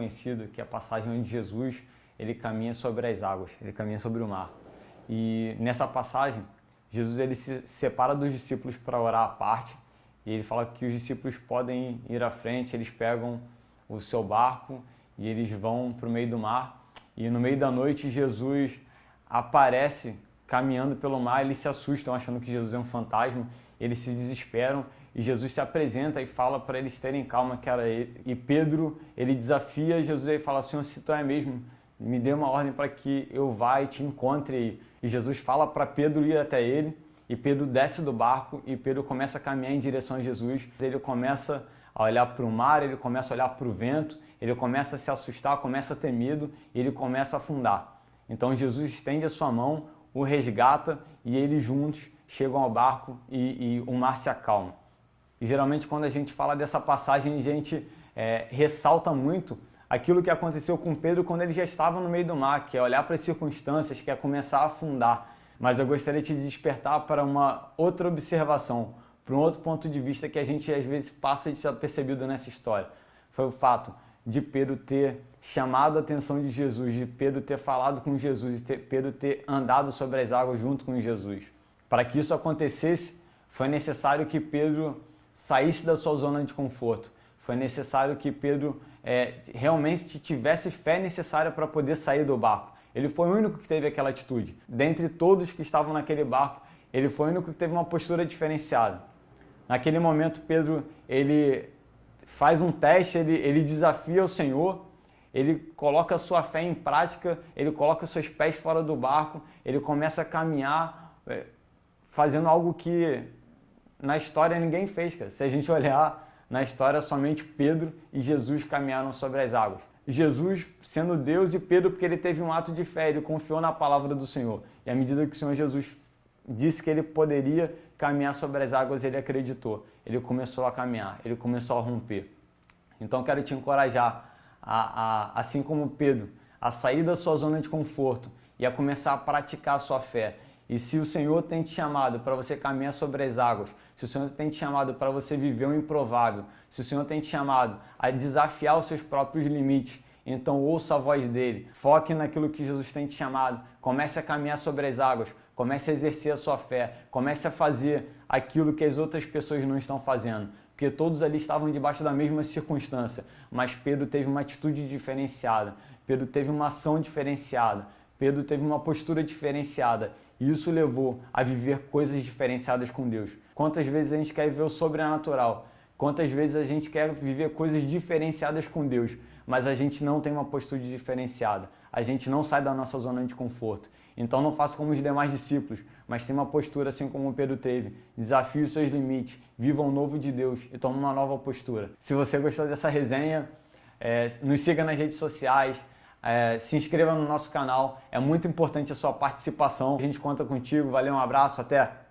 conhecido, que é a passagem onde Jesus ele caminha sobre as águas, ele caminha sobre o mar. E nessa passagem, Jesus ele se separa dos discípulos para orar à parte, e ele fala que os discípulos podem ir à frente, eles pegam o seu barco e eles vão para o meio do mar, e no meio da noite Jesus aparece caminhando pelo mar, eles se assustam achando que Jesus é um fantasma, eles se desesperam, e Jesus se apresenta e fala para eles terem calma que era ele. E Pedro, ele desafia Jesus e fala: Senhor, se tu é mesmo, me dê uma ordem para que eu vá e te encontre aí. E Jesus fala para Pedro ir até ele, e Pedro desce do barco, e Pedro começa a caminhar em direção a Jesus. Ele começa a olhar para o mar, ele começa a olhar para o vento, ele começa a se assustar, começa a ter medo, e ele começa a afundar. Então Jesus estende a sua mão, o resgata, e eles juntos chegam ao barco e o mar se acalma. E geralmente quando a gente fala dessa passagem, a gente ressalta muito aquilo que aconteceu com Pedro quando ele já estava no meio do mar, que é olhar para as circunstâncias, que é começar a afundar. Mas eu gostaria de te despertar para uma outra observação, para um outro ponto de vista que a gente às vezes passa desapercebido nessa história. Foi o fato de Pedro ter chamado a atenção de Jesus, de Pedro ter falado com Jesus, de Pedro ter andado sobre as águas junto com Jesus. Para que isso acontecesse, foi necessário que Pedro saísse da sua zona de conforto. Foi necessário que Pedro realmente tivesse fé necessária para poder sair do barco. Ele foi o único que teve aquela atitude. Dentre todos que estavam naquele barco, ele foi o único que teve uma postura diferenciada. Naquele momento, Pedro ele faz um teste, ele desafia o Senhor, ele coloca a sua fé em prática, ele coloca seus pés fora do barco, ele começa a caminhar fazendo algo que na história ninguém fez, cara. Se a gente olhar na história, somente Pedro e Jesus caminharam sobre as águas. Jesus sendo Deus e Pedro porque ele teve um ato de fé, ele confiou na palavra do Senhor. E à medida que o Senhor Jesus disse que ele poderia caminhar sobre as águas, ele acreditou. Ele começou a caminhar, ele começou a romper. Então quero te encorajar, assim como Pedro, a sair da sua zona de conforto e a começar a praticar a sua fé. E se o Senhor tem te chamado para você caminhar sobre as águas, se o Senhor tem te chamado para você viver o improvável, se o Senhor tem te chamado a desafiar os seus próprios limites, então ouça a voz dele, foque naquilo que Jesus tem te chamado, comece a caminhar sobre as águas, comece a exercer a sua fé, comece a fazer aquilo que as outras pessoas não estão fazendo, porque todos ali estavam debaixo da mesma circunstância, mas Pedro teve uma atitude diferenciada, Pedro teve uma ação diferenciada, Pedro teve uma postura diferenciada, e isso levou a viver coisas diferenciadas com Deus. Quantas vezes a gente quer viver o sobrenatural? Quantas vezes a gente quer viver coisas diferenciadas com Deus, mas a gente não tem uma postura diferenciada. A gente não sai da nossa zona de conforto. Então não faça como os demais discípulos, mas tenha uma postura assim como o Pedro teve. Desafie os seus limites, viva o novo de Deus e tome uma nova postura. Se você gostou dessa resenha, nos siga nas redes sociais, se inscreva no nosso canal. É muito importante a sua participação. A gente conta contigo. Valeu, um abraço, até!